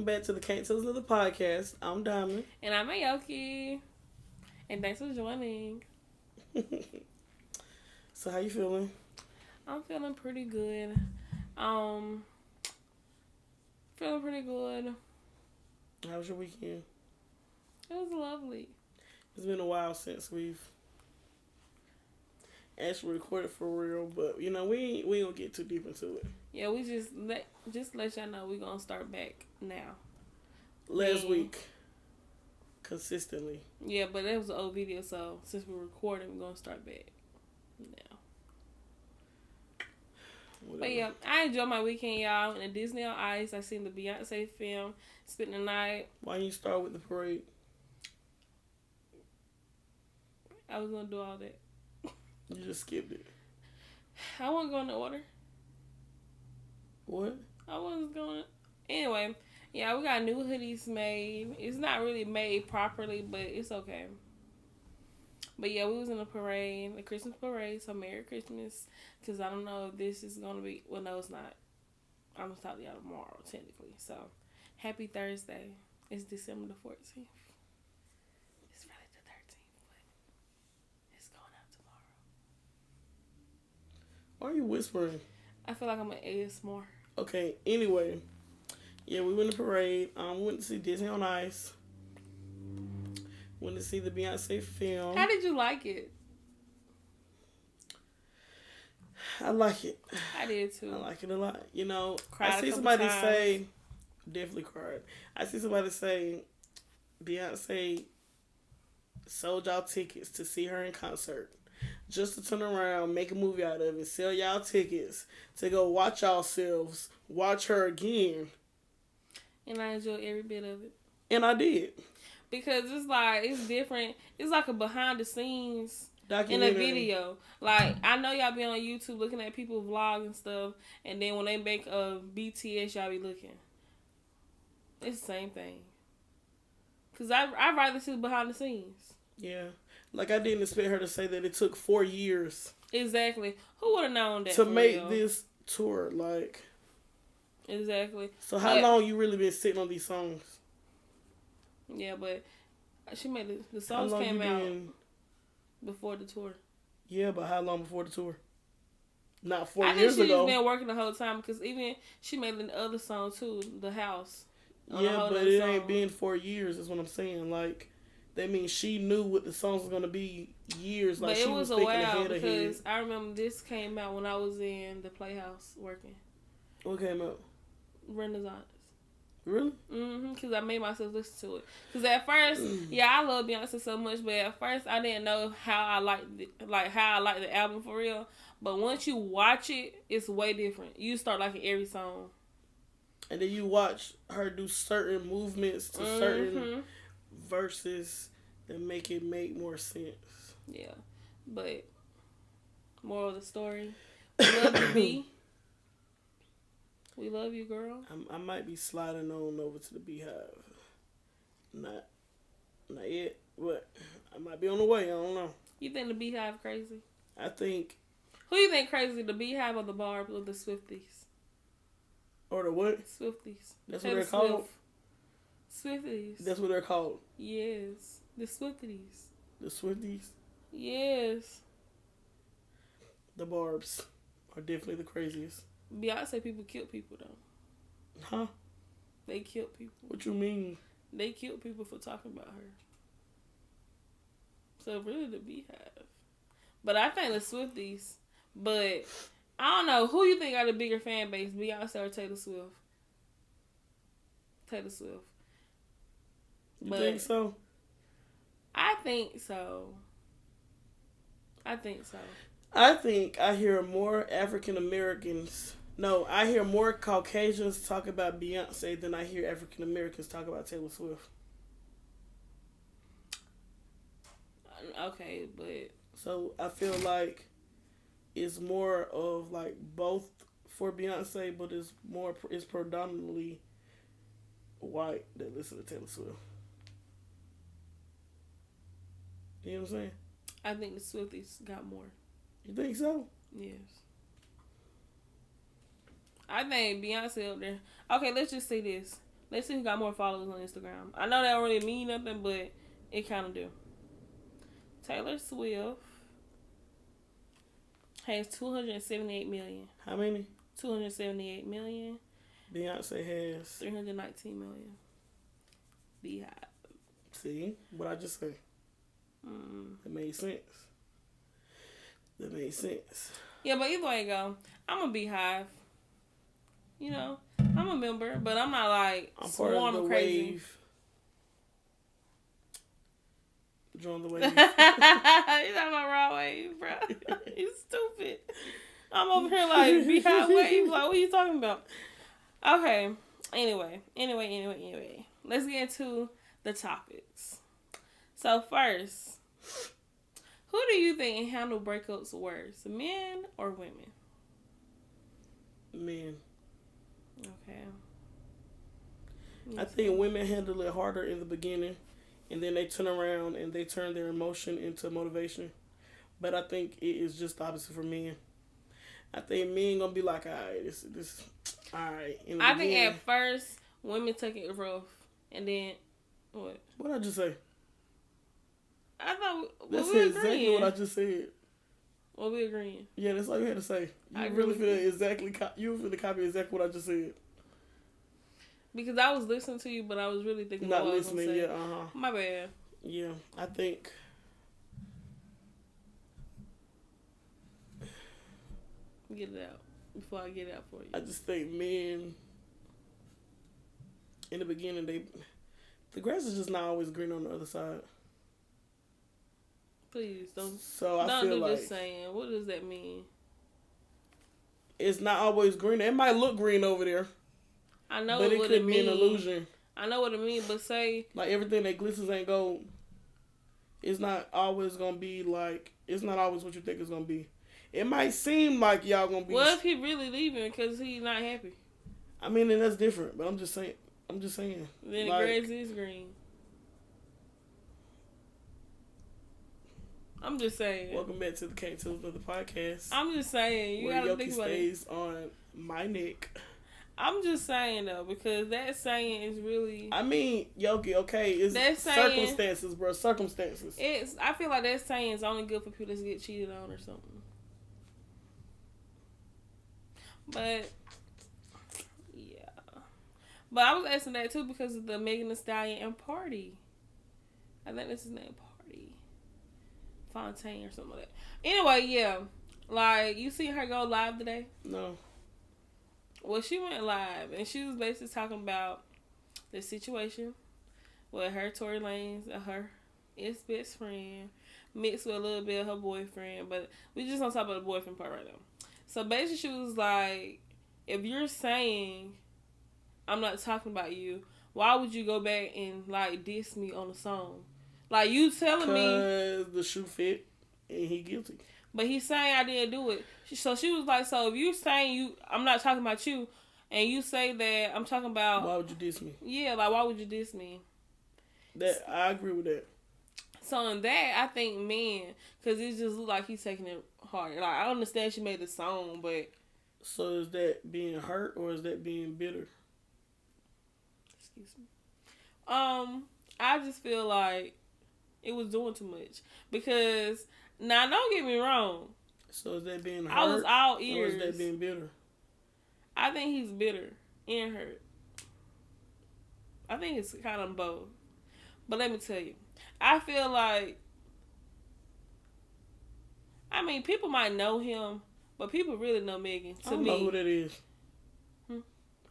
back to the Can't Tell Us Nothing podcast. I'm Diamond. And I'm MAE'YOKI. And thanks for joining. So how you feeling? I'm feeling pretty good. Feeling pretty good. How was your weekend? It was lovely. It's been a while since we've actually recorded for real, but you know, we ain't gonna get too deep into it. Yeah, we just let y'all know we're gonna start back now. Last week. Consistently. Yeah, but that was an old video, so since we're recording, we're gonna start back now. Whatever. But yeah, I enjoyed my weekend, y'all. In the Disney on Ice, I seen the Beyonce film, spent the night. Why didn't you start with the parade? I was gonna do all that. You just skipped it. I wasn't going to order. What? I wasn't going. Anyway, yeah, we got new hoodies made. It's not really made properly, but it's okay. But yeah, we was in the parade, the Christmas parade. So Merry Christmas, because I don't know if this is gonna be. Well, no, it's not. I'm gonna talk to y'all tomorrow, technically. So Happy Thursday. It's December the 14th. It's really the 13th, but it's going out tomorrow. Why are you whispering? I feel like I'm an ASMR. Okay, anyway. Yeah, we went to parade. Went to see Disney on Ice. Went to see the Beyonce film. How did you like it? I like it. I did too. I like it a lot. You know, Cried I see somebody say, definitely cried. I see somebody say, Beyonce sold y'all tickets to see her in concert. Just to turn around, make a movie out of it, sell y'all tickets to go watch yourselves, watch her again. And I enjoyed every bit of it. And I did. Because it's like, it's different. It's like a behind the scenes in a video. Like, I know y'all be on YouTube looking at people vlog and stuff. And then when they make a BTS, y'all be looking. It's the same thing. Because I'd rather see behind the scenes. Yeah. Like, I didn't expect her to say that it took 4 years. Exactly. Who would have known that? To make this tour, like. Exactly. So how long you really been sitting on these songs? Yeah, but she made the songs came out before the tour. Yeah, but how long before the tour? Not 4 years ago. I think she's been working the whole time because even she made the other song too, The House. Yeah, but it ain't been 4 years. Is what I'm saying. Like, that means she knew what the songs was gonna be years. Like, but it was a while because ahead. I remember this came out when I was in the Playhouse working. What came out? Renaissance. Really? Because I made myself listen to it. Because at first, yeah, I love Beyonce so much, but at first I didn't know how I liked the album for real. But once you watch it, it's way different. You start liking every song. And then you watch her do certain movements to certain verses that make it make more sense. Yeah. But moral of the story, love you, B. We love you, girl. I might be sliding on over to the Beehive. Not yet, but I might be on the way. I don't know. You think the Beehive crazy? I think. Who you think crazy, the Beehive or the Barbs or the Swifties? Or the what? Swifties. That's what they're called? Swifties. That's what they're called? Yes. The Swifties. The Swifties? Yes. The Barbs are definitely the craziest. Beyonce people killed people though. Huh? They killed people. What you mean? They killed people for talking about her. So really the Beehive. But I think the Swifties. But I don't know. Who you think got a bigger fan base? Beyonce or Taylor Swift? Taylor Swift. You think so? I think so. I think I hear more African Americans. No, I hear more Caucasians talk about Beyonce than I hear African Americans talk about Taylor Swift. Okay, but so I feel like it's more of like both for Beyonce, but it's predominantly white that listen to Taylor Swift. You know what I'm saying? I think the Swifties got more. You think so? Yes. I think Beyonce up there. Okay, let's just say this. Let's see who got more followers on Instagram. I know that don't really mean nothing, but it kind of do. Taylor Swift has 278 million. How many? 278 million. Beyonce has 319 million. Beehive. See what I just said? That made sense. That made sense. Yeah, but either way go, I'm a Beehive. You know, I'm a member, but I'm not like I'm part of the crazy. wave. Join the wave. You're talking about raw wave, bro. You stupid. I'm over here like Beehive wave. Like, what are you talking about? Okay. Anyway. Let's get into the topics. So first, who do you think handle breakups worse, men or women? Men. Okay. I think women handle it harder in the beginning, and then they turn around and they turn their emotion into motivation. But I think it is just the opposite for men. I think men gonna be like, all right, this, all right. I think at first women took it rough, and then what? What I just say? I thought that's we exactly agreeing. what I just said. Well, we agreeing. Yeah, that's all you had to say. You I really agree. feel exactly. You feel to copy exactly what I just said. Because I was listening to you, but I was really thinking Not about what listening. I was Yeah. gonna say. My bad. Yeah, I think. Get it out before I get it out for you. I just think men. In the beginning, the grass is just not always green on the other side. Please don't. So I don't feel do like this saying. What does that mean? It's not always green. It might look green over there. I know but it what could it be mean. an illusion. I know what it means, but say like everything that glitters ain't gold. It's not always gonna be like. It's not always what you think it's gonna be. It might seem like y'all gonna be. What if he really leaving because he's not happy? I mean, and that's different. But I'm just saying. Then the like, grass is green. I'm just saying. Welcome back to the canttellusnothingpod podcast. I'm just saying. You gotta think about stays on my neck. I'm just saying though, because that saying is really. I mean, Yoki, okay, it's circumstances, bro. Circumstances. I feel like that saying is only good for people that get cheated on or something. But yeah, but I was asking that too because of the Megan Thee Stallion and Party. I think that's his name, Party Fontaine or something like that. Anyway, yeah, like you see her go live today? No. Well, she went live, and she was basically talking about the situation with her Tory Lanez and her ex-best friend mixed with a little bit of her boyfriend, but we just don't talk about the boyfriend part right now. So basically, she was like, if you're saying I'm not talking about you, why would you go back and like diss me on the song? Like you telling me because the shoe fit and he guilty. But he's saying I didn't do it. So she was like, so if you're saying I'm not talking about you, and you say that I'm talking about... Why would you diss me? Yeah, like, why would you diss me? I agree with that. So in that, I think men, because it just look like he's taking it hard. Like, I understand she made the song, but... So is that being hurt, or is that being bitter? Excuse me. I just feel like it was doing too much. Because... Now, don't get me wrong. So is that being hurt? I was all ears. Or is that being bitter? I think he's bitter and hurt. I think it's kind of both. But let me tell you. I feel like... I mean, people might know him, but people really know Megan. I don't know who that is.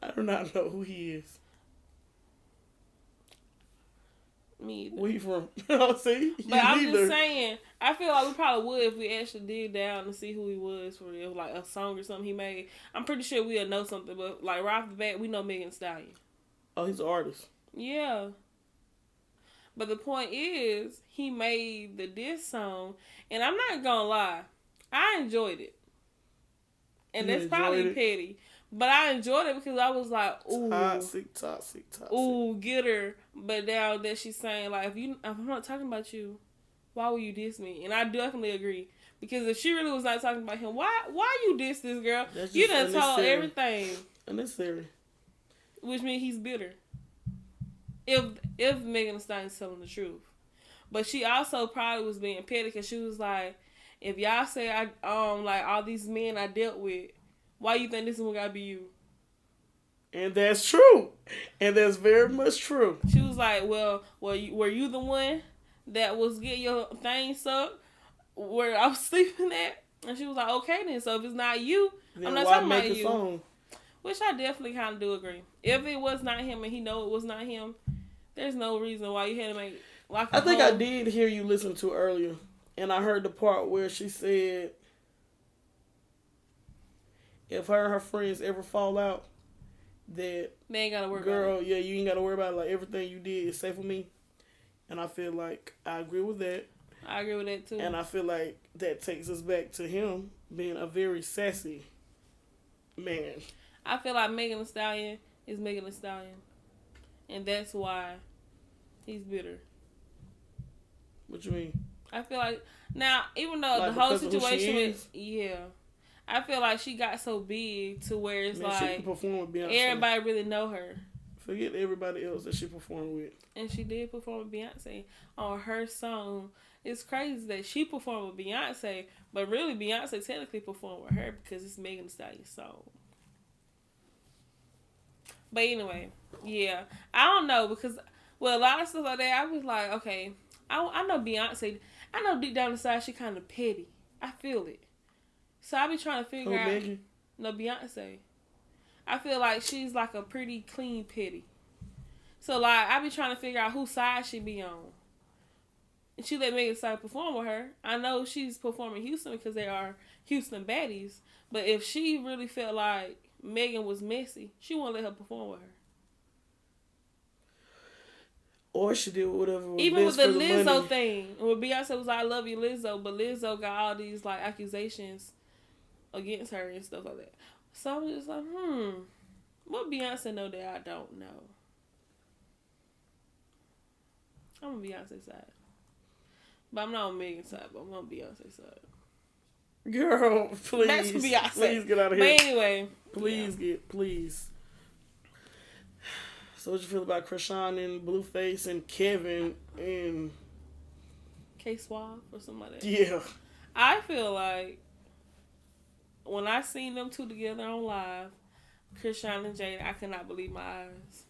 I do not know who he is. Me either. Where you from? See? But I'm just saying, I feel like we probably would if we actually dig down and see who he was for real. Like a song or something he made. I'm pretty sure we'll know something, but like right off the bat, we know Megan Thee Stallion. Oh, he's an artist. Yeah. But the point is, he made the diss song, and I'm not gonna lie, I enjoyed it. And that's probably petty. But I enjoyed it because I was like, ooh. Toxic. Ooh, get her. But now that she's saying, like, if I'm not talking about you, why would you diss me? And I definitely agree. Because if she really was not talking about him, why you diss this girl? You done told everything. Unnecessary. Which means he's bitter. if Megan Thee Stallion's telling the truth. But she also probably was being petty because she was like, if y'all say I like all these men I dealt with, why you think this one gotta be you? And that's true. And that's very much true. She was like, well, were you the one that was getting your thing sucked where I was sleeping at? And she was like, okay then. So if it's not you, then I'm not why talking make about a you. song? Which I definitely kind of do agree. If it was not him and he know it was not him, there's no reason why you had to make like I think I did hear you listen to earlier. And I heard the part where she said, if her and her friends ever fall out, that they ain't gotta worry girl, about it. Yeah, you ain't gotta worry about it. Like, everything you did is safe with me. And I feel like I agree with that. I agree with that too. And I feel like that takes us back to him being a very sassy man. I feel like Megan Thee Stallion is Megan Thee Stallion. And that's why he's bitter. What you mean? I feel like, now, even though like the whole situation is, yeah, I feel like she got so big to where it's like, she can perform with Beyonce. Everybody really know her. Forget everybody else that she performed with. And she did perform with Beyonce on her song. It's crazy that she performed with Beyonce, but really Beyonce technically performed with her because it's Megan Thee Stallion's song. But anyway, yeah, I don't know because, well, a lot of stuff like that, I was like, okay, I know Beyonce. I know deep down inside she kind of petty. I feel it. So I be trying to figure out. Megan? No, Beyonce. I feel like she's like a pretty clean petty. So like I be trying to figure out whose side she be on. And she let Megan Thee Stallion perform with her. I know she's performing Houston because they are Houston baddies. But if she really felt like Megan was messy, she won't let her perform with her. Or she did whatever was even with best the for the Lizzo money. thing, where Beyonce was like, I love you, Lizzo, but Lizzo got all these like accusations against her and stuff like that. So I'm just like, what Beyonce know that I don't know? I'm on Beyonce's side. But I'm not on Megan's side, but I'm on Beyonce's side. Girl, please. That's Beyonce. Please get out of here. But anyway. Please. So what you feel about Krishan and Blueface and Kevin and K-Swab or something like that? Yeah. I feel like when I seen them two together on live, Krishan and Jada, I could not believe my eyes.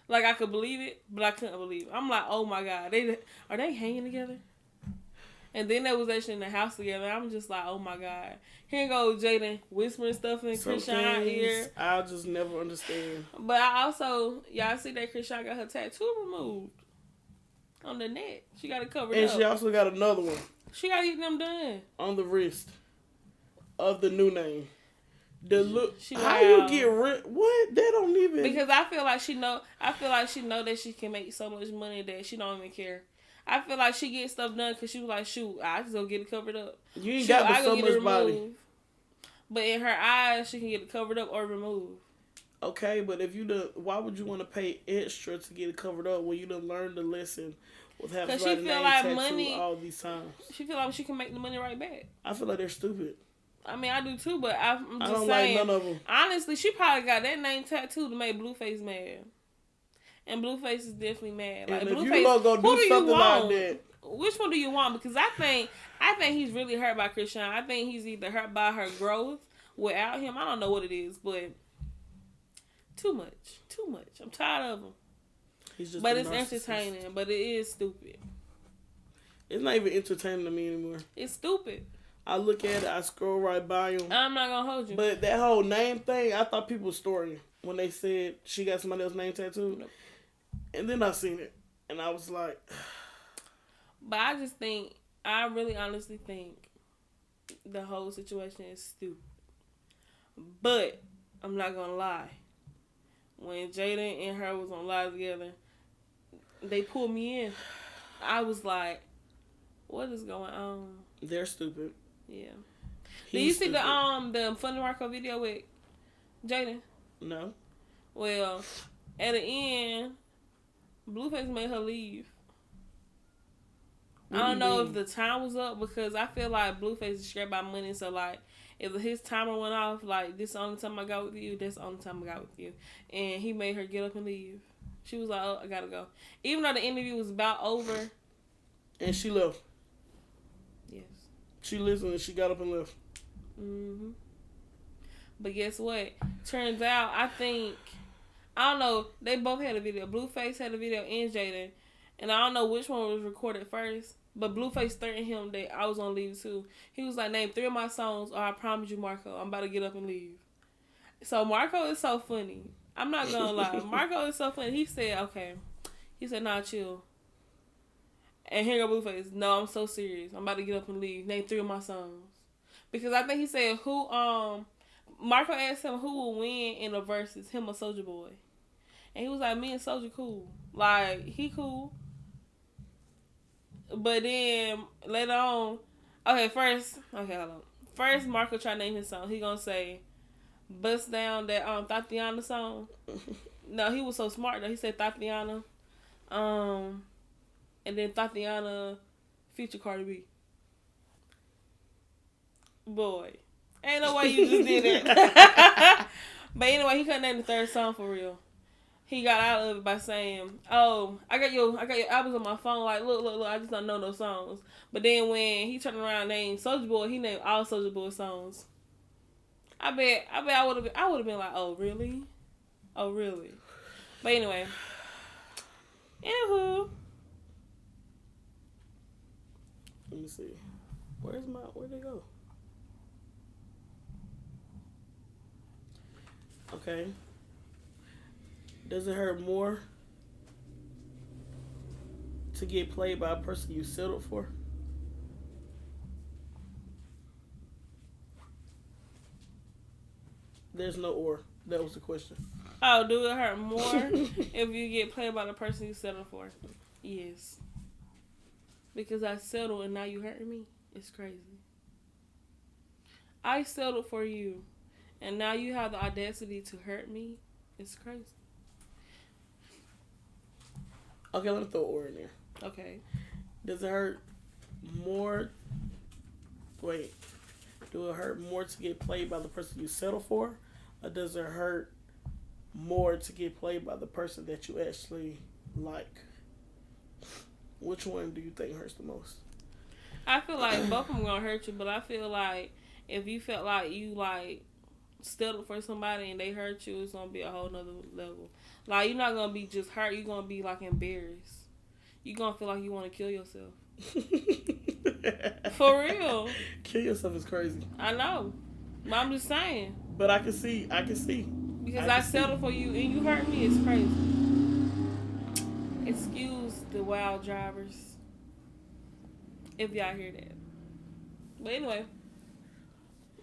Like, I could believe it, but I couldn't believe it. I'm like, oh my God, are they hanging together? And then they was actually in the house together. I'm just like, oh my God. Here go Jaden whispering stuff in Krishan's ear. I'll just never understand. But I also, y'all see that Krishan got her tattoo removed on the neck. She got it covered up. And she also got another one. She got to get them done. On the wrist of the new name. The look. How wild. you get rid? What? They don't even. Because I feel like she know. I feel like she know that she can make so much money that she don't even care. I feel like she gets stuff done because she was like, shoot, I just go get it covered up. You ain't got but so much body. But in her eyes, she can get it covered up or removed. Okay, but if you why would you want to pay extra to get it covered up when you done learned the lesson with having somebody name tattoo money all these times? She feel like she can make the money right back. I feel like they're stupid. I mean, I do too, but I'm just I don't saying. like none of them. Honestly, she probably got that name tattoo to make Blueface mad. And Blueface is definitely mad. Like, and if Blueface, you gonna do something like that, which one do you want? Because I think he's really hurt by Krishan. I think he's either hurt by her growth without him. I don't know what it is, but too much. I'm tired of him. But it's entertaining. But it is stupid. It's not even entertaining to me anymore. It's stupid. I look at it, I scroll right by him. I'm not gonna hold you. But that whole name thing, I thought people were storying when they said she got somebody else's name tattooed. Nope. And then I seen it, and I was like... But I really honestly think the whole situation is stupid. But I'm not gonna lie. When Jada and her was on live together, they pulled me in. I was like, what is going on? They're stupid. Yeah. Did you see the Funny Marco video with Jada? No. Well, at the end, Blueface made her leave. I don't know if the time was up because I feel like Blueface is scared about money. So like, if his timer went off, like this is the only time I got with you, that's the only time I got with you, and he made her get up and leave. She was like, oh, I gotta go. Even though the interview was about over. And she left. Yes. She listened and she got up and left. Mm-hmm. But guess what? Turns out, I don't know, they both had a video. Blueface had a video and Jaden. And I don't know which one was recorded first. But Blueface threatened him that I was gonna leave too. He was like, name 3 of my songs or I promise you, Marco, I'm about to get up and leave. So Marco is so funny. I'm not gonna lie. Marco is so funny. He said, okay. He said, nah, chill. And here go Blueface. No, I'm so serious. I'm about to get up and leave. Name 3 of my songs. Because I think he said Marco asked him who will win in the verses, him or Soulja Boy. And he was like, me and Soulja cool. Like, he cool. But then, later on, hold on. First, Marco try to name his song. He gonna say, bust down that Tatiana song. No, he was so smart though. He said Tatiana. And then Tatiana feature Cardi B. Boy. Ain't no way you just did that. But anyway, he couldn't name the third song for real. He got out of it by saying, oh, I got your albums on my phone. Like, look, I just don't know those songs. But then when he turned around and named Soulja Boy, he named all Soulja Boy songs. I bet I would have been like, oh, really? Oh, really? But anyway. Anywho. Let me see. Where'd they go? Okay. Does it hurt more to get played by a person you settled for? There's no or. That was the question. Oh, do it hurt more if you get played by the person you settled for? Yes. Because I settled and now you hurting me? It's crazy. I settled for you and now you have the audacity to hurt me? It's crazy. Okay, let me throw or in there. Okay. Does it hurt more? Wait. Do it hurt more to get played by the person you settle for? Or does it hurt more to get played by the person that you actually like? Which one do you think hurts the most? I feel like both of them gonna hurt you, but I feel like if you felt like you like settled for somebody and they hurt you, it's gonna be a whole nother level. Like, you're not gonna be just hurt, you're gonna be like embarrassed. You're gonna feel like you want to kill yourself. For real. Kill yourself is crazy. I know. But I'm just saying. But I can see. Because I settled for you and you hurt me, it's crazy. Excuse the wild drivers. If y'all hear that. But anyway.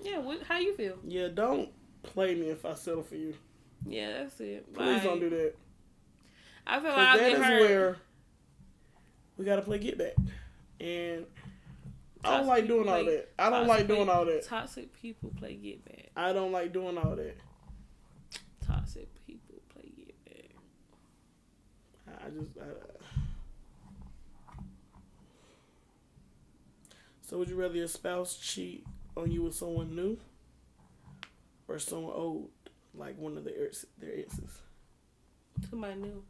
Yeah, how you feel? Yeah, don't play me if I settle for you. Yeah, that's it. Please don't do that. I feel like I'll get hurt. That is where we gotta play get back. And I don't like doing all that. I don't like doing all that. Toxic people play get back. I don't like doing all that. Toxic people play get back. So would you rather your spouse cheat on you with someone new or someone old, like one of their exes? Somebody new.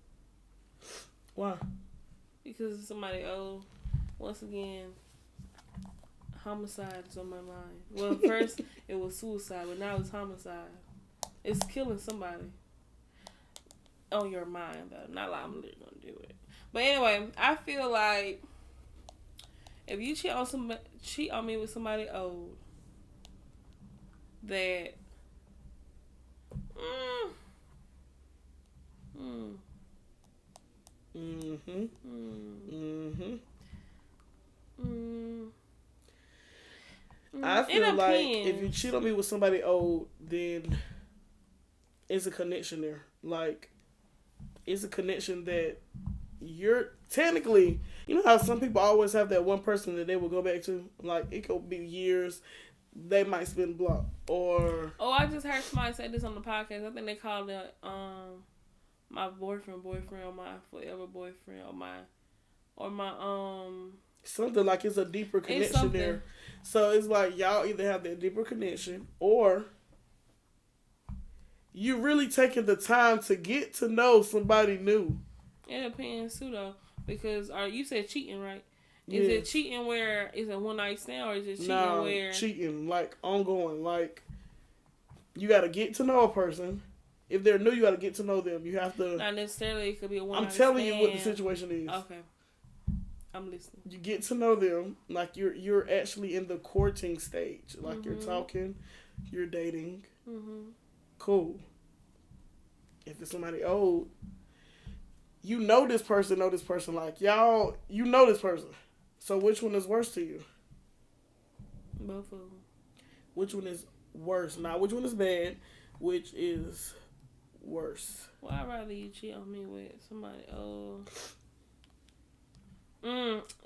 Why? Because somebody old. Once again, homicide is on my mind. Well, first it was suicide, but now it's homicide. It's killing somebody on your mind, though. Not like I'm literally gonna do it. But anyway, I feel like if you cheat on me with somebody old, that I feel like if you cheat on me with somebody old, then it's a connection there. Like, it's a connection that you're technically, you know how some people always have that one person that they will go back to? Like, it could be years. They might spin block or... Oh, I just heard somebody say this on the podcast. I think they called it my boyfriend or my forever boyfriend or my something like it's a deeper connection there. So it's like y'all either have that deeper connection or you really taking the time to get to know somebody new. It depends too, though, because you said cheating, right? Is it cheating where is it one night stand, or is it cheating where cheating like ongoing? Like you got to get to know a person. If they're new, you got to get to know them. You have to. Not necessarily. It could be a one. I'm telling you what the situation is. Okay, I'm listening. You get to know them like you're actually in the courting stage. Like you're talking, you're dating. Cool. If it's somebody old, you know this person, like y'all, you know this person. So which one is worse to you? Both of them. Which one is worse? Not which one is bad. Which is worse? Well, I'd rather you cheat on me with somebody old.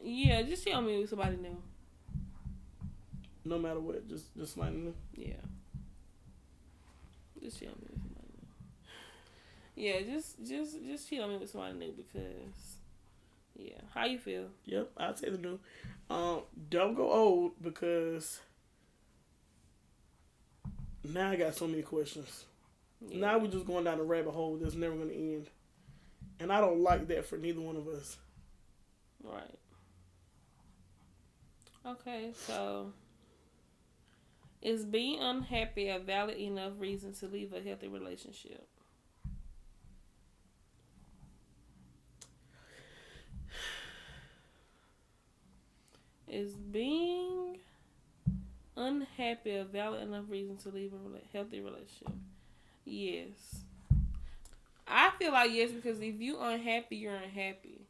Yeah, just cheat on me with somebody new. No matter what, just somebody new. Yeah. Just cheat on me with somebody new. Yeah, just cheat on me with somebody new because. Yeah. How you feel? Yep, I'll say the new. Don't go old because now I got so many questions. Yeah. Now we're just going down a rabbit hole that's never going to end. And I don't like that for neither one of us. Right. Okay, so is being unhappy a valid enough reason to leave a healthy relationship? Is being unhappy a valid enough reason to leave a healthy relationship? Yes. I feel like yes, because if you unhappy, you're unhappy.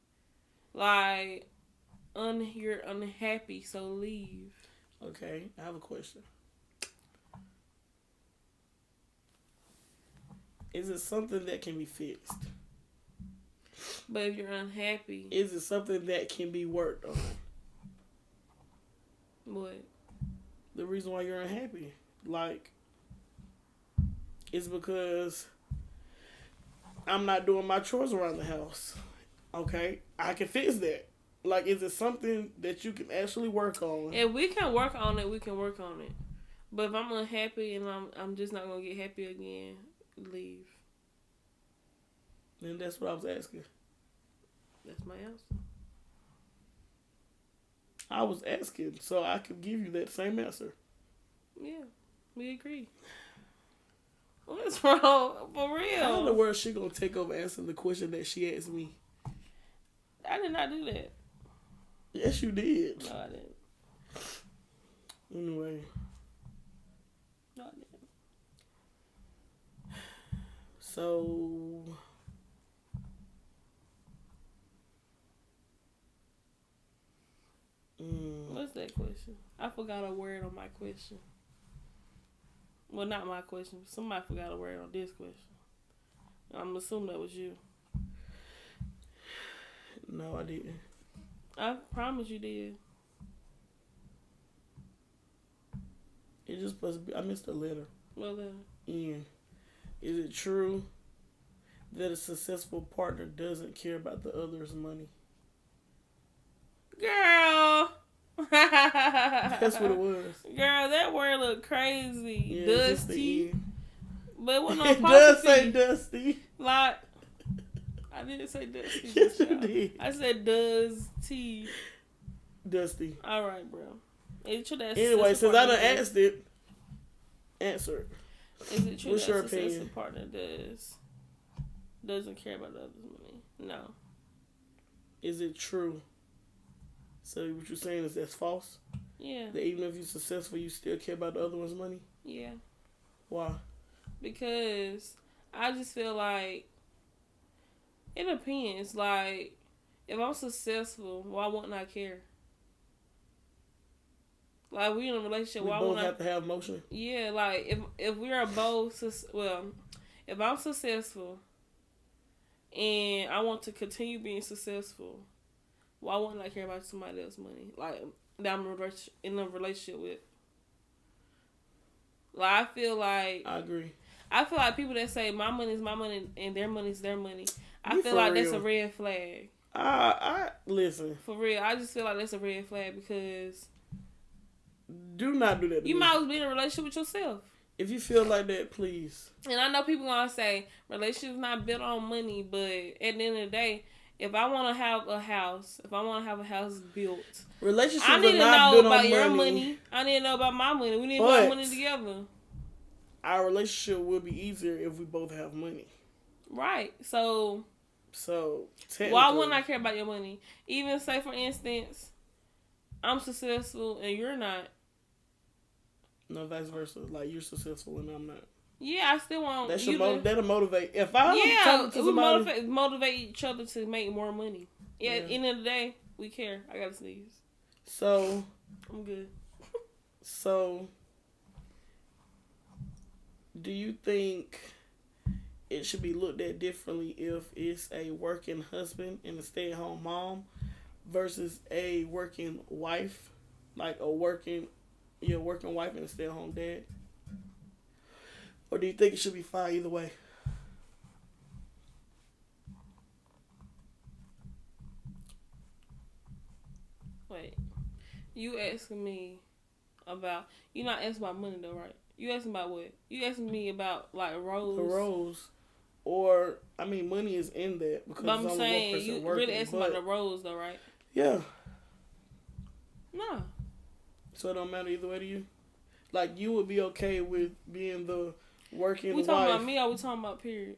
Like, you're unhappy, so leave. Okay, I have a question. Is it something that can be fixed? But if you're unhappy... Is it something that can be worked on? What? The reason why you're unhappy. Like, it's because I'm not doing my chores around the house. Okay? I can fix that. Like, is it something that you can actually work on? If we can work on it, we can work on it. But if I'm unhappy and I'm just not going to get happy again, leave. And that's what I was asking. That's my answer. I was asking so I could give you that same answer. Yeah, we agree. What's wrong? For real. How in the world she gonna take over answering the question that she asked me? I did not do that. Yes, you did. No, I didn't. Anyway. No, I didn't. So... What's that question? I forgot a word on my question. Well, not my question. Somebody forgot a word on this question. I'm assuming that was you. No, I didn't. I promise you did. It just supposed to be... I missed a letter. What letter? N. Is it true that a successful partner doesn't care about the other's money? Girl. That's what it was. Girl, that word look crazy. Yeah, Dusty. But it wasn't no it does say Dusty. Like, I didn't say Dusty. Yes, you did. I said Dusty. Dusty. All right, bro. Anyway, since I done asked it, answer it. Is it true What's that your a successful opinion? partner doesn't care about the other's money? No. Is it true? So what you're saying is that's false? Yeah. That even if you're successful, you still care about the other one's money? Yeah. Why? Because I just feel like it depends. Like, if I'm successful, why wouldn't I care? Like, we in a relationship, we why both wouldn't have to have motion? Yeah, like, if we are both, if I'm successful and I want to continue being successful, why wouldn't I care about somebody else's money? Like, that I'm in a relationship with. Like, I feel like... I agree. I feel like people that say, my money is my money and their money is their money, I feel for like real. that's a red flag. I listen. For real, I just feel like that's a red flag because... Do not do that to you me. might as well be in a relationship with yourself. If you feel like that, please. And I know people gonna say relationships not built on money, but at the end of the day, if I want to have a house, built, relationships I need are to not know built about on your money. money. I need to know about my money. We need to put money together. Our relationship will be easier if we both have money. Right. So why wouldn't I care about your money? Even say, for instance, I'm successful and you're not. No, vice versa. Like, you're successful and I'm not. Yeah, I still want that'll motivate. If I talking to somebody, motivate each other to make more money. Yeah, at the end of the day, we care. I gotta sneeze. So I'm good. So, do you think it should be looked at differently if it's a working husband and a stay-at-home mom versus a working wife, like a working wife and a stay-at-home dad? Or do you think it should be fine either way? Wait, you asking me about? You're not asking about money though, right? You asking about what? You asking me about like roles? The roles, or I mean, money is in that because but I'm saying you working, really asking about the roles though, right? Yeah. No. So it don't matter either way to you. Like, you would be okay with being the working wife. We talking about me or we talking about period?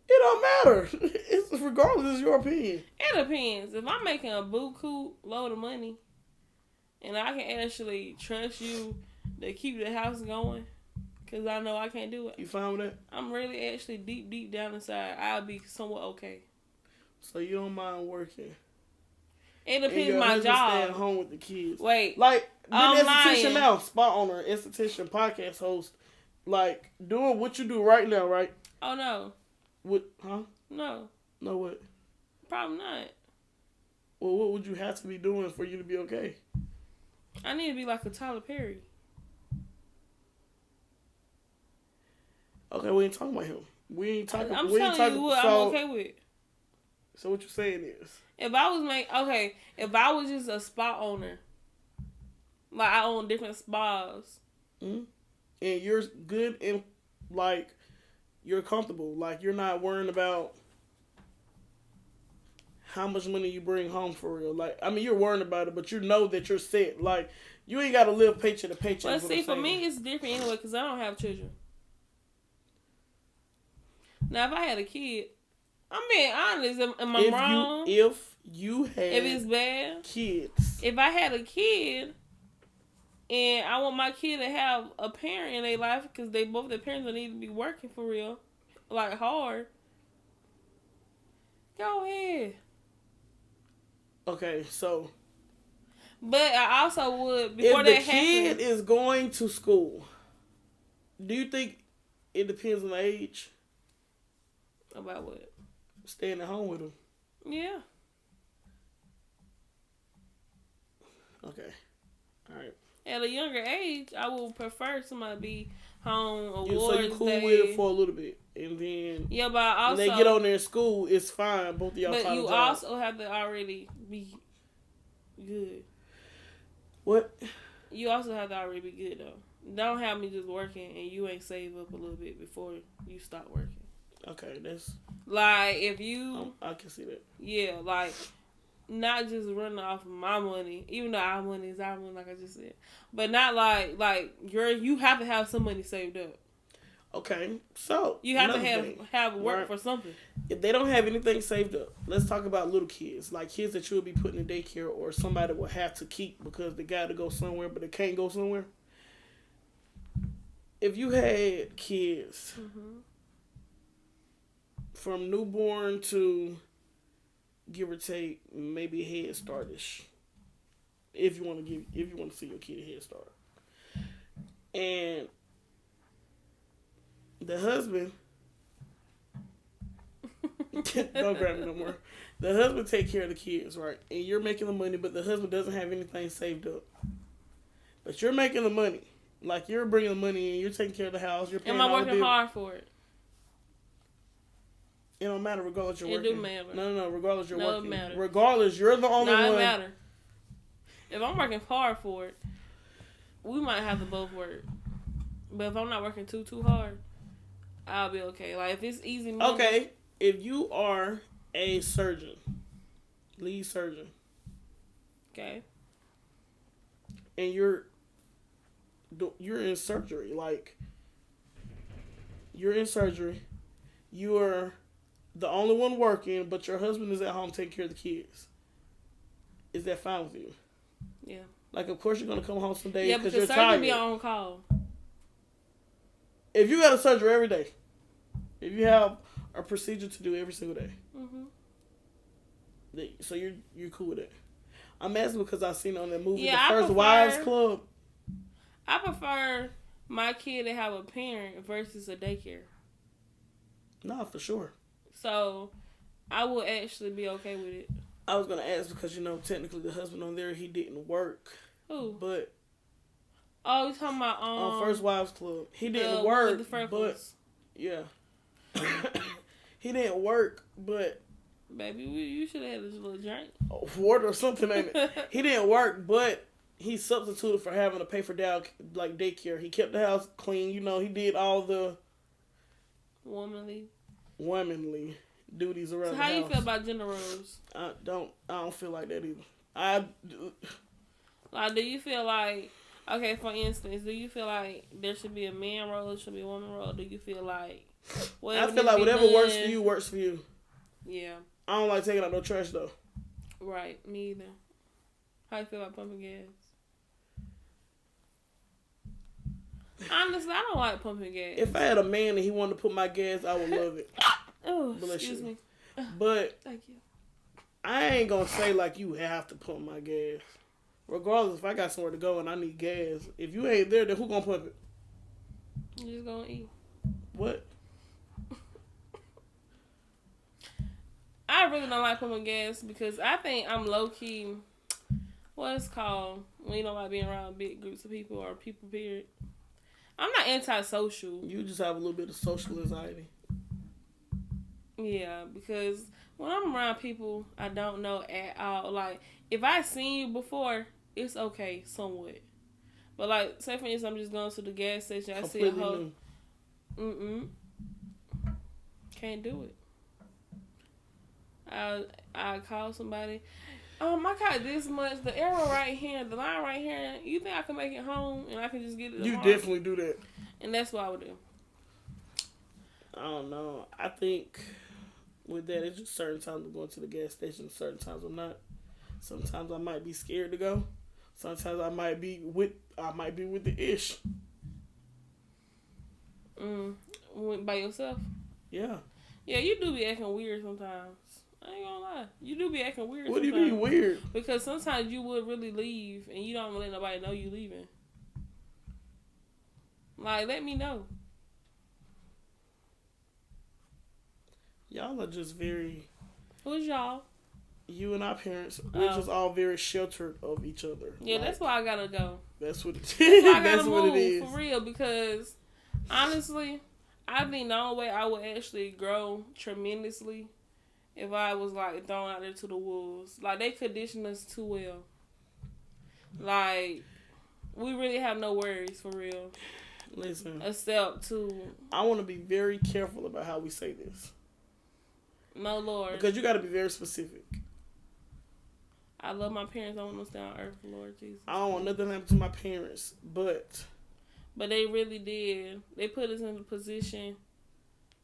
It don't matter. It's regardless. It's your opinion. It depends. If I'm making a buku load of money, and I can actually trust you to keep the house going, because I know I can't do it. You fine with that? I'm really actually deep down inside, I'll be somewhat okay. So you don't mind working? It depends on my job. Stay at home with the kids. Wait, like being an esthetician now, spot owner, esthetician, podcast host, like doing what you do right now, right? Oh no. What? Huh? No. No what? Probably not. Well, what would you have to be doing for you to be okay? I need to be like a Tyler Perry. Okay, we ain't talking about him. We ain't talking. I'm telling you what I'm okay with. So what you're saying is, if I was just a spa owner, like I own different spas, and you're good and like you're comfortable, like you're not worrying about how much money you bring home for real. Like, I mean, you're worrying about it, but you know that you're set. Like, you ain't got to live paycheck to paycheck. But see, for me, it's different anyway because I don't have children. Now, if I had a kid, I'm being honest. Am I wrong? If it's bad, kids. If I had a kid, and I want my kid to have a parent in their life because both their parents will need to be working for real, like hard. Go ahead. Okay, so. But I also would before that happens. If the kid is going to school, do you think it depends on the age? About what? Staying at home with them. Yeah. Okay. All right. At a younger age, I would prefer somebody be home so you cool with it for a little bit, and then but also when they get on there in school, it's fine. Both of y'all. But you also have to already be good. What? You also have to already be good though. Don't have me just working and you ain't save up a little bit before you stop working. Okay, that's like if you. I can see that. Yeah, like not just running off of my money, even though our money is our money, like I just said, but not like you have to have some money saved up. Okay, so you have to have work for something. If they don't have anything saved up, let's talk about little kids, like kids that you'll be putting in daycare or somebody will have to keep because they got to go somewhere, but they can't go somewhere. If you had kids. Mm-hmm. From newborn to, give or take, maybe Head Start-ish. If you want to see your kid a Head Start. And the husband, don't grab me no more. The husband take care of the kids, right? And you're making the money, but the husband doesn't have anything saved up. But you're making the money. Like, you're bringing the money in, you're taking care of the house, you're paying all the bills. Am I working hard for it? It don't matter regardless you're working. It do matter. No, regardless you're working. It matter. Regardless, you're the only one. No, it matter. If I'm working hard for it, we might have to both work. But if I'm not working too hard, I'll be okay. Like, if it's easy money. Okay, if you are a surgeon, lead surgeon. Okay. And you're in surgery. Like, you're in surgery. You're the only one working, but your husband is at home taking care of the kids. Is that fine with you? Yeah. Like, of course you're going to come home some days because you're tired. Be on call. If you got a surgery every day, if you have a procedure to do every single day, so you're cool with it. I'm asking because I've seen on that movie, The First Wives Club. I prefer my kid to have a parent versus a daycare. Nah, for sure. So, I would actually be okay with it. I was going to ask because, technically the husband on there, he didn't work. Who? But... Oh, you talking about... on First Wives Club. He didn't work, but... Yeah. He didn't work, but... Baby, you should have had this little drink. Water or something, ain't it? He didn't work, but he substituted for having to pay for daycare. He kept the house clean. He did all the... womanly duties around the house. So how you feel about gender roles? I don't feel like that either. Like, do you feel like... Okay, for instance, do you feel like there should be a man role, there should be a woman role? Do you feel like... I feel like whatever works for you, works for you. Yeah. I don't like taking out no trash, though. Right, me either. How you feel about pumping gas? Honestly, I don't like pumping gas. If I had a man and he wanted to put my gas, I would love it. Oh, excuse me. But thank you. I ain't gonna say like you have to pump my gas. Regardless, if I got somewhere to go and I need gas, if you ain't there, then who gonna pump it? You just gonna eat. What? I really don't like pumping gas because I think I'm low key. What's called when you don't like being around big groups of people or people. Period. I'm not antisocial. You just have a little bit of social anxiety. Yeah, because when I'm around people I don't know at all, like if I seen you before, it's okay somewhat. But like, say for instance, I'm just going to the gas station, I see a hoe. Can't do it. I call somebody. I got this much. The arrow right here, the line right here. You think I can make it home and I can just get it? You definitely do that. And that's what I would do. I don't know. I think with that, it's just certain times I'm going to the gas station, certain times I'm not. Sometimes I might be scared to go. Sometimes I might be with the ish. By yourself? Yeah. Yeah, you do be acting weird sometimes. I ain't gonna lie. You do be acting weird What sometimes. do you mean weird? Because sometimes you would really leave and you don't let nobody know you leaving. Like, let me know. Y'all are just very... Who's y'all? You and our parents, we're just all very sheltered of each other. Yeah, like, that's why I gotta go. That's what it is. That's why I gotta that's move, what it is. For real, because honestly, I think the only way I would actually grow tremendously if I was like thrown out there to the wolves. Like, they condition us too well. Like, we really have no worries for real. Listen. Except to... I want to be very careful about how we say this. No, Lord. Because you got to be very specific. I love my parents. I want them to stay on earth, Lord Jesus. I don't want nothing to happen to my parents, but they really did. They put us in a position.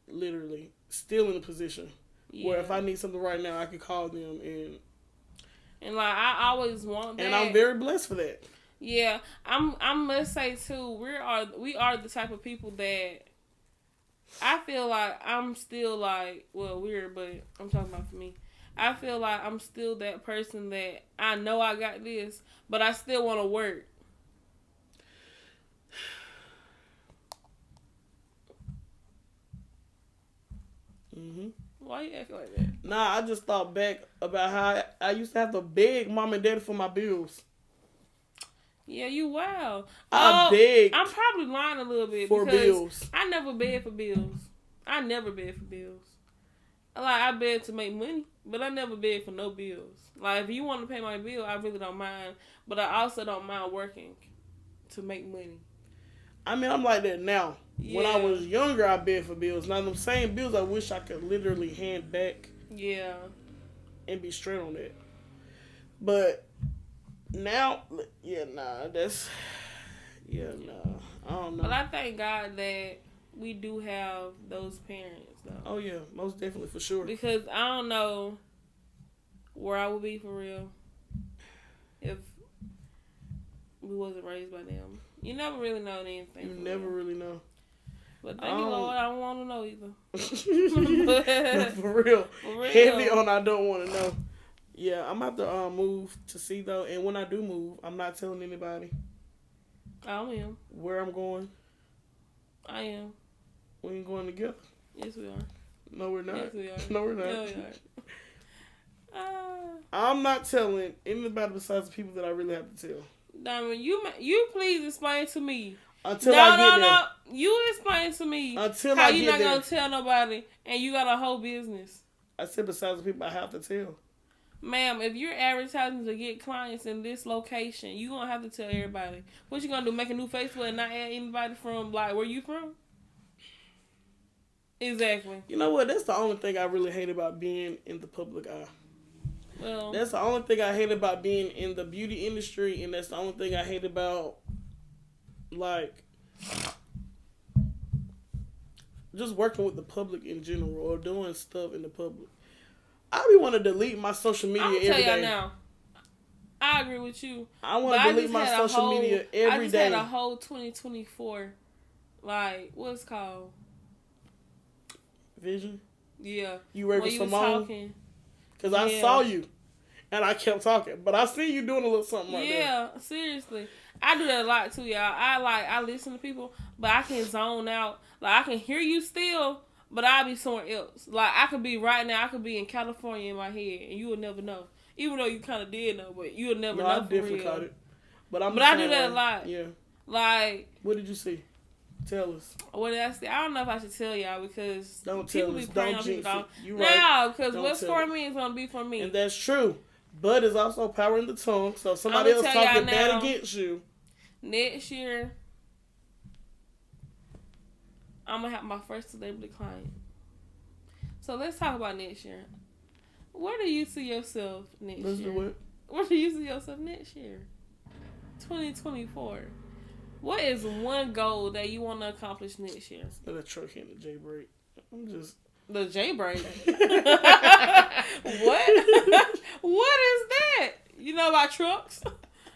Literally. Still in a position. Yeah. Where if I need something right now, I can call them and like, I always want that. And I'm very blessed for that. Yeah. I must say too, we are the type of people that I feel like I'm still like, well, weird, but I'm talking about for me. I feel like I'm still that person that I know I got this, but I still want to work. Why you acting like that? Nah, I just thought back about how I used to have to beg mom and dad for my bills. Yeah, you wow. I begged. I'm probably lying a little bit for bills. I never beg for bills. I never beg for bills. Like, I beg to make money, but I never beg for no bills. Like, if you want to pay my bill, I really don't mind. But I also don't mind working to make money. I mean, I'm like that now. Yeah. When I was younger, I begged for bills. Now, them same bills, I wish I could literally hand back. Yeah. And be straight on that. But now, yeah, nah, that's, yeah, nah, I don't know. But I thank God that we do have those parents, though. Oh, yeah, most definitely, for sure. Because I don't know where I would be for real if we wasn't raised by them. You never really know anything. You never really know. But thank you, Lord, I don't want to know either. No, for real. Heavy on I don't want to know. Yeah, I'm about to move to see, though. And when I do move, I'm not telling anybody. I am. Where I'm going. I am. We ain't going together. Yes, we are. No, we're not. Yes, we are. No, we're not. No, we are. I'm not telling anybody besides the people that I really have to tell. Diamond, you please explain to me. Until I get there. No. You explain to me Until how I you get not there. gonna tell nobody and you got a whole business. I said besides the people I have to tell. Ma'am, if you're advertising to get clients in this location, you gonna have to tell everybody. What you gonna do? Make a new Facebook and not add anybody from like where you from? Exactly. You know what? That's the only thing I really hate about being in the public eye. Well, that's the only thing I hate about being in the beauty industry, and that's the only thing I hate about, like, just working with the public in general or doing stuff in the public. I be want to delete my social media every day. I'll tell y'all now. I agree with you. I want to delete my social media every day. I just had a whole 2024, like, what's it called? Vision? Yeah. You ready for Simone? Because I saw you, and I kept talking. But I see you doing a little something right there. Yeah, seriously. I do that a lot, too, y'all. I listen to people, but I can zone out. Like, I can hear you still, but I'll be somewhere else. Like, I could be right now, I could be in California in my head, and you would never know. Even though you kind of did know, but you would never know. I definitely caught it. But I do that a lot. Yeah. Like. What did you see? Tell us. What did I see? I don't know if I should tell y'all because don't people tell us. be praying Don't on jinx people. it. You right. No, because what's for me is going to be for me. And that's true. But it's also power in the tongue. So if somebody else talking bad against you. Next year, I'm going to have my first celebrity client. So let's talk about next year. Where do you see yourself next year? What? Where do you see yourself next year? 2024. What is one goal that you want to accomplish next year? Let a truck hit the J break. I'm just the J break. What? What is that? You know about trucks?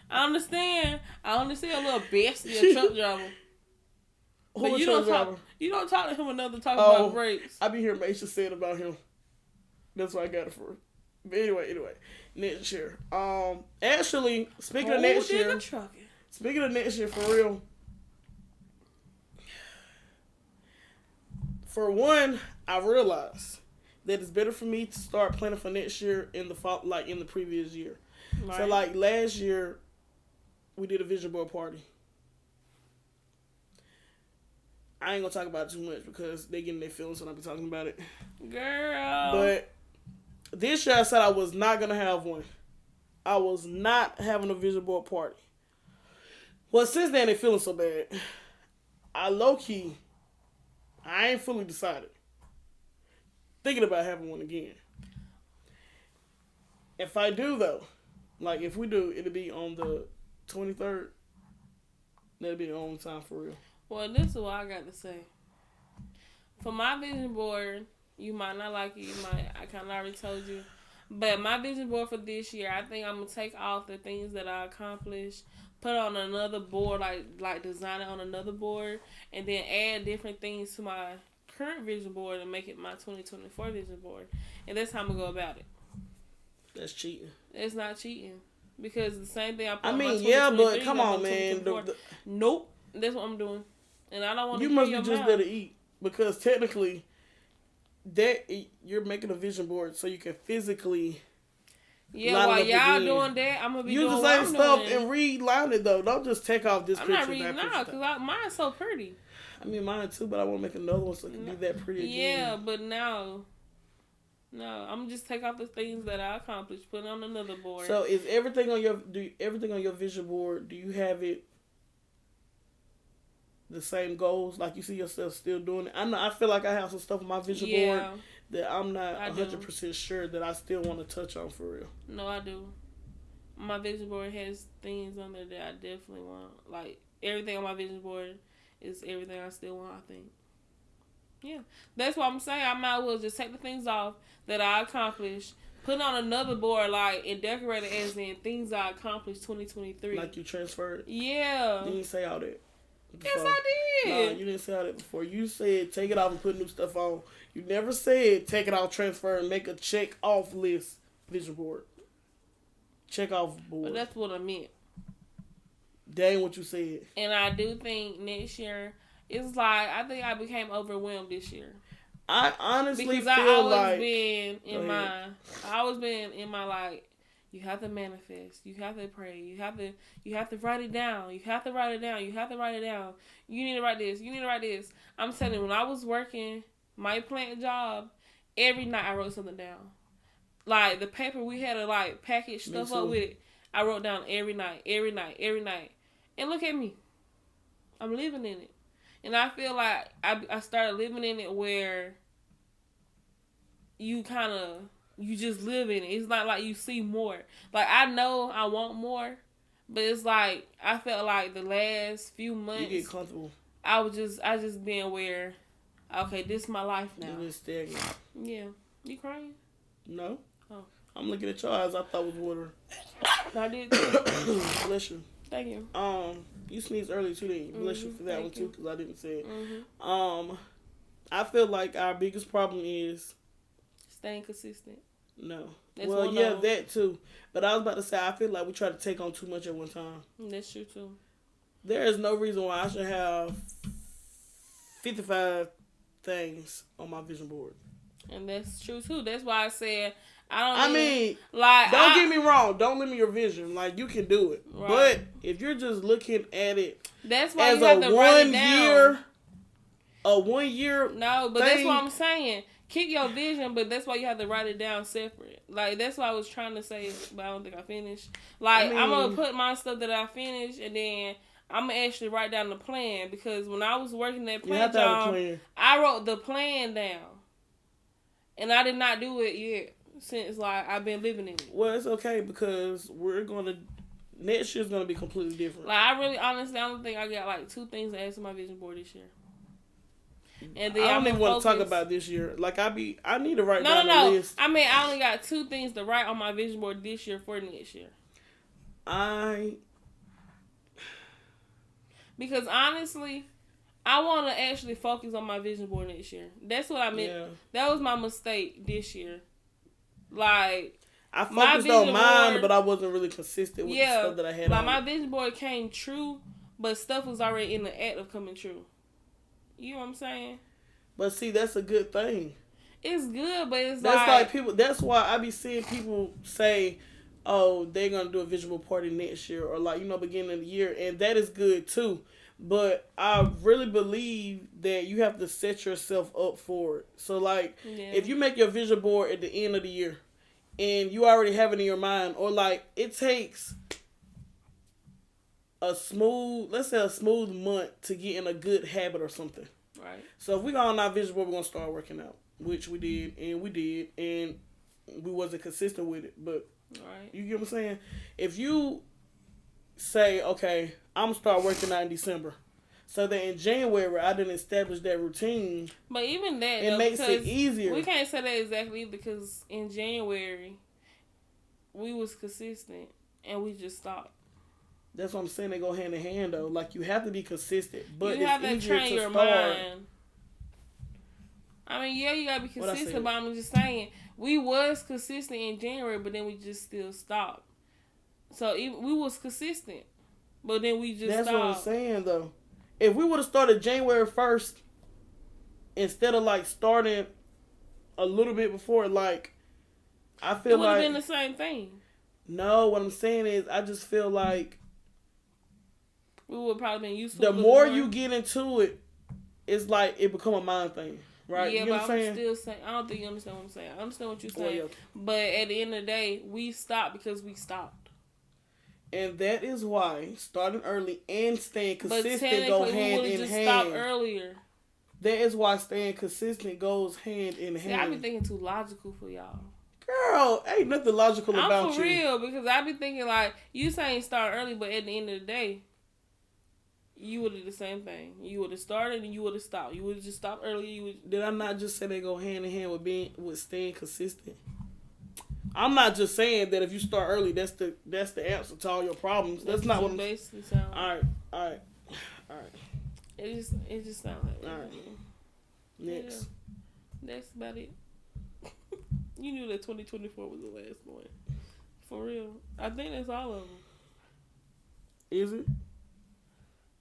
I understand a little bestie, a truck driver. But you don't talk. You don't talk to him enough to talk about brakes. I be hearing Maisha say it about him. That's why I got it for. But anyway, next year. Actually, speaking of next year. Speaking of next year, for real. For one, I realized that it's better for me to start planning for next year in the fall, like in the previous year. Right. So, like last year, we did a vision board party. I ain't gonna talk about it too much because they getting their feelings when I be talking about it. Girl. But this year I said I was not gonna have one. I was not having a vision board party. Well, since then, they feeling so bad. I ain't fully decided. Thinking about having one again. If I do, though, like if we do, it'll be on the 23rd. That'll be the only time for real. Well, this is what I got to say. For my vision board, you might not like it. I kind of already told you. But my vision board for this year, I think I'm going to take off the things that I accomplished, put it on another board, like design it on another board, and then add different things to my current vision board and make it my 2024 vision board. And that's how I'm going to go about it. That's cheating. It's not cheating. Because the same thing I put on my 2023. Yeah, but come on, man. Nope. That's what I'm doing. And I don't want to You must be just better eat. Because technically, you're making a vision board so you can physically. Yeah, while y'all doing that, I'm gonna be doing the same stuff and reline it though. Don't just take off this picture. I'm not reading now because mine's so pretty. I mean, mine too, but I want to make another one so it can be that pretty again. Yeah, but no, I'm just take off the things that I accomplished, put it on another board. So is everything on your vision board? Do you have it the same goals? Like you see yourself still doing it? I feel like I have some stuff on my vision board that I'm not 100% sure that I still want to touch on for real. No, I do. My vision board has things on there that I definitely want. Like, everything on my vision board is everything I still want, I think. Yeah. That's what I'm saying. I might as well just take the things off that I accomplished, put on another board, like, and decorate it as in things I accomplished 2023. Like you transferred? Yeah. You didn't say all that before. Yes, I did. No, you didn't say all that before. You said take it off and put new stuff on. You never said take it off, transfer, and make a check off list vision board. Check off board. But that's what I meant. That ain't what you said. And I do think next year, it's like, I think I became overwhelmed this year. I honestly because feel I always like... been in my... I always been in my, like, you have to manifest. You have to pray. You have to write it down. You have to write it down. You have to write it down. You need to write this. You need to write this. I'm telling you, when I was working my plant job, every night I wrote something down. Like, the paper, we had to, like, package stuff up with it. I wrote down every night. And look at me. I'm living in it. And I feel like I started living in it where you just live in it. It's not like you see more. Like, I know I want more, but it's like, I felt like the last few months... You get comfortable. I just been where, okay, this is my life now. You just stagnant. Yeah. You crying? No. Oh. I'm looking at your eyes. I thought it was water. I did too. Bless you. Thank you. You sneezed early too, didn't you? Bless you for that one too, because I didn't say it. Mm-hmm. I feel like our biggest problem is staying consistent. No. That's well, yeah, that too. But I was about to say, I feel like we try to take on too much at one time. That's true too. There is no reason why I should have 55 things on my vision board. And that's true too. That's why I said don't get me wrong. Don't limit your vision. Like, you can do it. Right. But if you're just looking at it that's why as you have to write it down. A 1 year No, but that's what I'm saying. Keep your vision, but that's why you have to write it down separate. Like, that's what I was trying to say, but I don't think I finished. Like, I'm going to put my stuff that I finished, and then I'm going to actually write down the plan, because when I was working that plant job, I wrote the plan down. And I did not do it yet, since, like, I've been living in it. Well, it's okay, because next year's going to be completely different. Like, I really, honestly, I don't think I got, like, 2 things to add to my vision board this year. And then I don't even want to talk about this year. Like, I need to write down a list. I mean, I only got 2 things to write on my vision board this year for next year. Because honestly, I want to actually focus on my vision board next year. That's what I meant. Yeah. That was my mistake this year. Like, I focused on mine, but I wasn't really consistent with the stuff that I had. Like, my vision board came true, but stuff was already in the act of coming true. You know what I'm saying? But see, that's a good thing. It's good, but that's like people. That's why I be seeing people say, "Oh, they're gonna do a visual party next year," or like, beginning of the year, and that is good too. But I really believe that you have to set yourself up for it. So, like, if you make your vision board at the end of the year, and you already have it in your mind, or like it takes a smooth month to get in a good habit or something. Right. So if we got on our vision board, we're going to start working out, which we did, and we wasn't consistent with it. But you get what I'm saying? If you say, okay, I'm going to start working out in December, so that in January I didn't establish that routine. But even that, it makes it easier. We can't say that exactly because in January we was consistent and we just stopped. That's what I'm saying. They go hand in hand, though. Like, you have to be consistent, but you have it's to easier train to your start. mind. I mean, yeah, you gotta be consistent, but I'm just saying we was consistent in January, but then we just still stopped. So we was consistent, but then we just That's stopped. what I'm saying, though. If we would have started January 1st instead of like starting a little bit before, like, I feel like it would have been the same thing. No, what I'm saying is, I just feel like we would probably been used to the more you get into it, it's like it become a mind thing, right? Yeah, you know but I'm still saying, I don't think you understand what I'm saying. I understand what you're saying, but at the end of the day, we stopped because we stopped. And that is why starting early and staying consistent go hand in hand. stop earlier. That is why staying consistent goes hand in hand. See, I be thinking too logical for y'all. Girl, ain't nothing logical about you. I'm for real, because I be thinking like, you saying start early, but at the end of the day, you would have the same thing. You would have started and you would have stopped. You would have just stopped early. Did I not just say they go hand in hand with staying consistent? I'm not just saying that if you start early, that's the answer to all your problems. That's not what I'm basically saying. All right. It just sounds like that. All right. Next. Yeah. That's about it. You knew that 2024 was the last one. For real. I think that's all of them. Is it?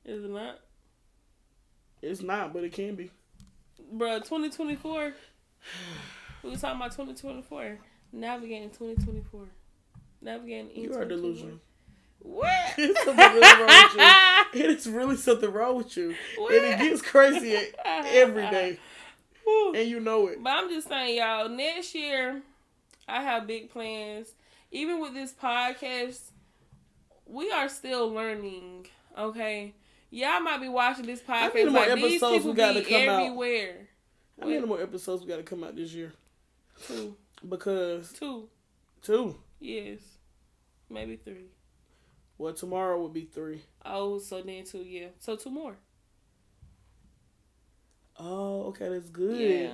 Is it not? It's not, but it can be. Bruh, 2024. We were talking about 2024. Navigating 2024. Navigating in 2024. You are delusional. What? It's something really wrong with you. It is really something wrong with you. What? And it gets crazy every day. And you know it. But I'm just saying, y'all, next year, I have big plans. Even with this podcast, we are still learning, okay? Y'all might be watching this podcast. How many more these episodes people we got be to come everywhere. How many more episodes we got to come out this year? 2. Because... 2. 2? Yes. Maybe 3. Well, tomorrow would be 3. Oh, so then 2, yeah. So 2 more. Oh, okay, that's good. Yeah.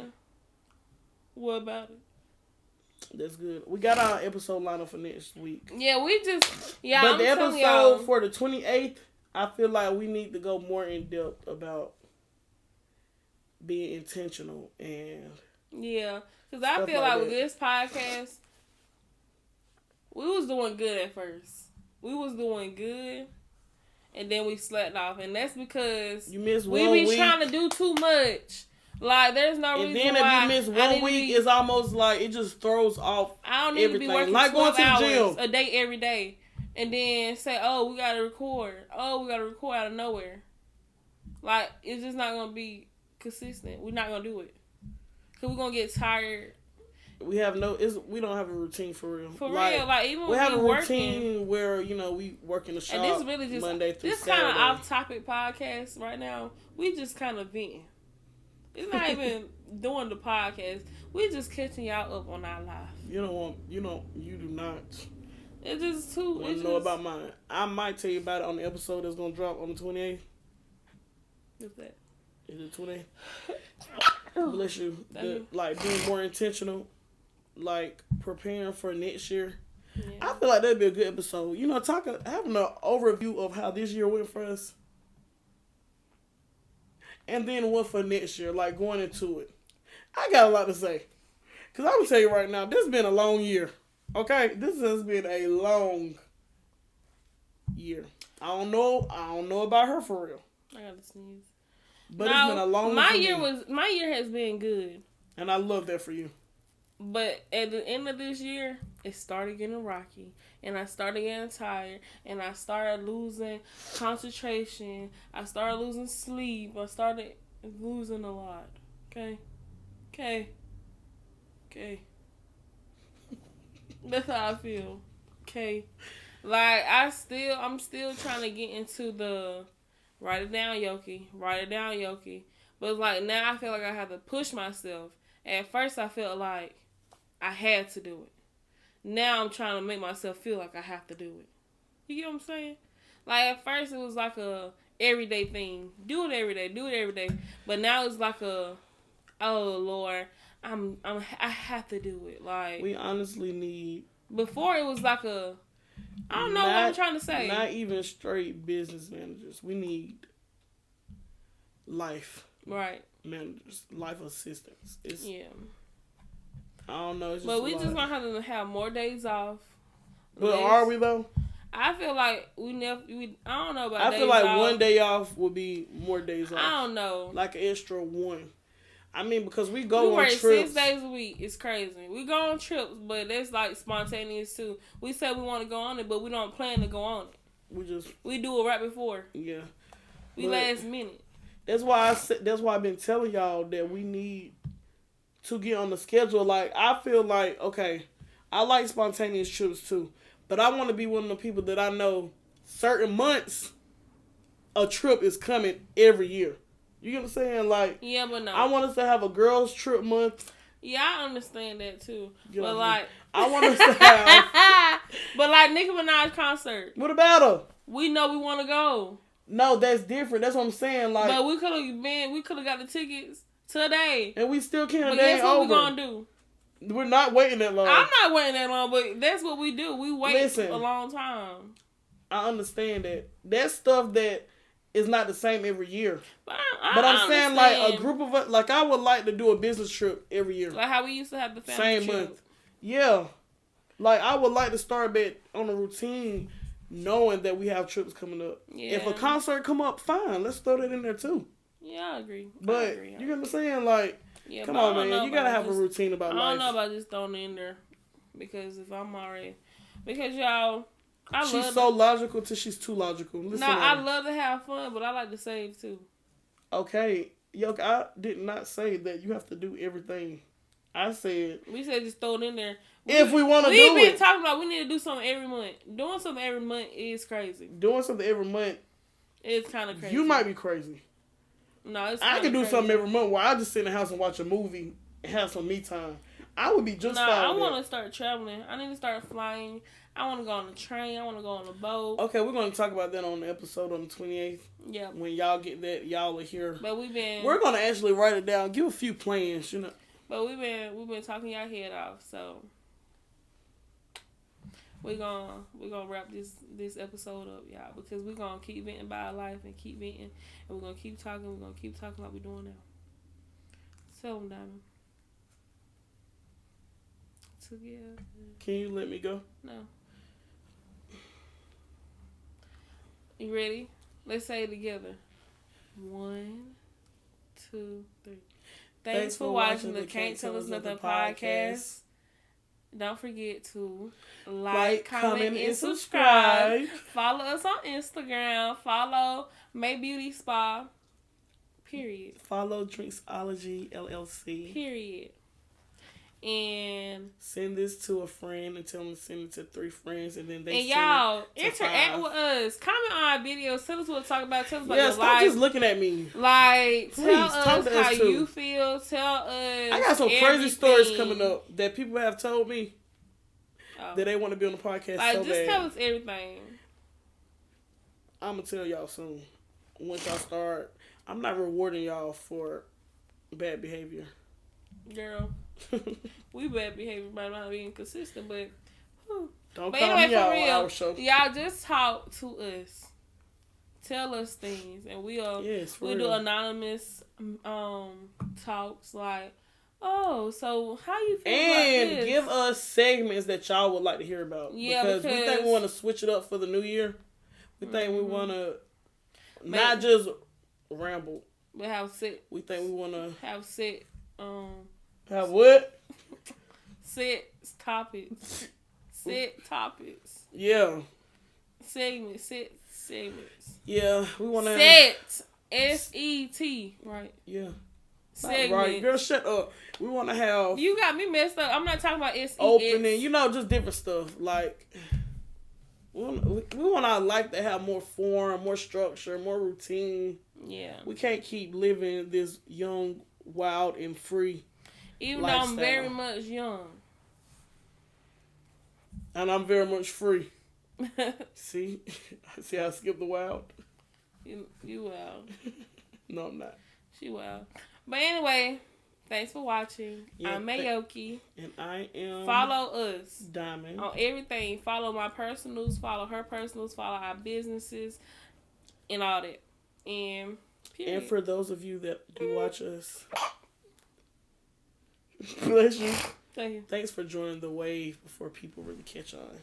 What about it? That's good. We got our episode lineup for next week. Yeah, we just... Yeah, but I'm the telling episode y'all, for the 28th, I feel like we need to go more in depth about being intentional and... Yeah, because I feel like with this podcast, we was doing good at first. We was doing good, and then we slept off, and that's because you missed we one be week. Trying to do too much. Like, there's no reason why. And then if you miss one week, it's almost like it just throws off I don't need everything. to be working like 12 going to the hours gym a day every day, and then say, "Oh, we gotta record. Oh, we gotta record out of nowhere." Like, it's just not gonna be consistent. We're not gonna do it because we're gonna get tired. We don't have a routine for real. For real, like even we have a working, routine where we work in the shop. And this really just Monday through this Saturday. kind of off-topic podcast right now. We just kind of venting. It's not even doing the podcast. We just catching y'all up on our life. You do not. It's just too. Want to know about mine? I might tell you about it on the episode that's gonna drop on the 28th. What's that? Is it 28th? Bless you. Like being more intentional. Like preparing for next year. Yeah. I feel like that'd be a good episode. Having an overview of how this year went for us. And then what for next year, like going into it. I got a lot to say. Because I'm going to tell you right now, this has been a long year. Okay? This has been a long year. I don't know about her for real. I got to sneeze. But it's been a long my year has been good. And I love that for you. But at the end of this year, it started getting rocky. And I started getting tired. And I started losing concentration. I started losing sleep. I started losing a lot. Okay? That's how I feel. Okay? Like, I'm still trying to get into the write it down, Yoki. But, like, now I feel like I have to push myself. At first, I felt like I had to do it. Now I'm trying to make myself feel like I have to do it. You get what I'm saying? Like, at first it was like a everyday thing. Do it every day. But now it's like oh Lord, I have to do it. Like, we honestly need. Before it was like I don't know what I'm trying to say. Not even straight business managers. We need life managers, life assistants. I don't know. But we just gonna have to have more days off. But are we though? I feel like I don't know about. I feel like one day off would be more days off. I don't know. Like an extra one. I mean, because we go on trips. 6 days a week. It's crazy. We go on trips, but that's like spontaneous too. We say we want to go on it, but we don't plan to go on it. We do it right before. Yeah. We last minute. That's why I've been telling y'all that we need to get on the schedule. Like, I feel like, okay, I like spontaneous trips too, but I want to be one of the people that I know certain months a trip is coming every year. You get what I'm saying? Like, yeah, but no. I want us to have a girls trip month. Yeah, I understand that too. But like, I want us to have. But like Nicki Minaj concert. What about her? We know we want to go. No, that's different. That's what I'm saying. Like, but we could have got the tickets today, and we still can't. But guess what we gonna do? We're not waiting that long. I'm not waiting that long, but that's what we do. We wait a long time. I understand that. That's stuff that is not the same every year. But I'm saying, like, a group of us, like, I would like to do a business trip every year. Like how we used to have the family same trip. month. Yeah. Like, I would like to start back on a routine knowing that we have trips coming up. Yeah. If a concert come up, fine. Let's throw that in there, too. Yeah, I agree. But, you get what I'm saying? Like, come on, man. You got to have a routine about life. I don't know about just throwing it in there. Because if I'm already... Because, y'all... She's so logical till she's too logical. Listen, I love to have fun, but I like to save, too. Okay. Yoke, I did not say that you have to do everything. I said... We said just throw it in there. If we want to do it. We've been it. talking about we need to do something every month. Doing something every month is crazy. Doing something every month... It's kind of crazy. You might be crazy. No, it's I can do something every month where I just sit in the house and watch a movie and have some me time. I would be just fine. I want to start traveling. I need to start flying. I want to go on the train. I want to go on the boat. Okay, we're going to talk about that on the episode on the 28th. Yeah. When y'all get that, y'all will hear. But we're going to actually write it down. Give a few plans, you know. But we've been talking y'all head off, so we're gonna wrap this episode up, y'all, because we're gonna keep venting about our life and keep venting, and we're gonna keep talking. We're gonna keep talking like we're doing now. Tell them, Diamond. Together. Can you let me go? No. You ready? Let's say it together. 1, 2, 3. Thanks for watching the Can't Tell Us Nothing podcast. Don't forget to like, comment, and subscribe. Follow us on Instagram. Follow May Beauty Spa. Period. Follow Drinksology LLC. Period. And send this to a friend and tell them to send it to 3 friends, and then they and y'all interact with us. Comment on our videos. Tell us what to talk about. Tell us about your stop life. Just looking at me. Like, please, tell us how us you feel. Tell us. I got some crazy stories coming up that people have told me that they want to be on the podcast. Like, so just bad. tell us everything. I'm gonna tell y'all soon. Once y'all start, I'm not rewarding y'all for bad behavior. Girl. We bad behavior by not being consistent, but don't call me out on our show. Y'all just talk to us. Tell us things, and we'll do anonymous talks like, oh, so how you feel about this? And give us segments that y'all would like to hear about. Yeah, because we think we want to switch it up for the new year. We think we want to not just ramble. But have set. We think we want to have set. Have what? Set topics. Set topics. Yeah. Segments. Yeah, we want to set. S-E-T. Right. Yeah. Segments. Right, girl, shut up. We want to have. You got me messed up. I'm not talking about S-E-X. Opening, just different stuff. Like, we want our life to have more form, more structure, more routine. Yeah. We can't keep living this young, wild, and free. Even lifestyle. though I'm very much young. And I'm very much free. See how I skipped the wild? You wild. No, I'm not. She wild. But anyway, thanks for watching. Yeah, I'm Mayoki. And I am... Follow us. Diamond. On everything. Follow my personals. Follow her personals. Follow our businesses. And all that. And period. And for those of you that do watch us... Bless you. Thank you. Thanks for joining the wave before people really catch on.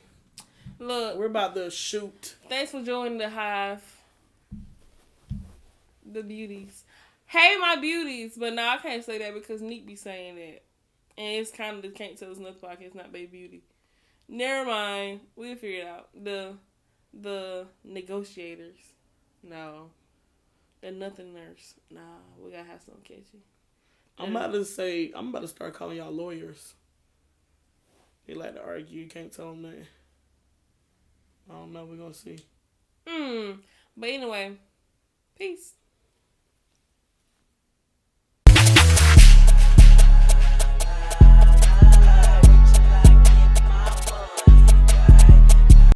Look. We're about to shoot. Thanks for joining the hive. The beauties. Hey, my beauties. But no, I can't say that because Neek be saying that. And it's kind of the Can't Tell Us Nothing podcast, not Baby Beauty. Never mind. We'll figure it out. The negotiators. No. The nothingers. Nah, we gotta have something catchy. I'm about to start calling y'all lawyers. They like to argue. You can't tell them that. I don't know. We're going to see. But anyway, peace.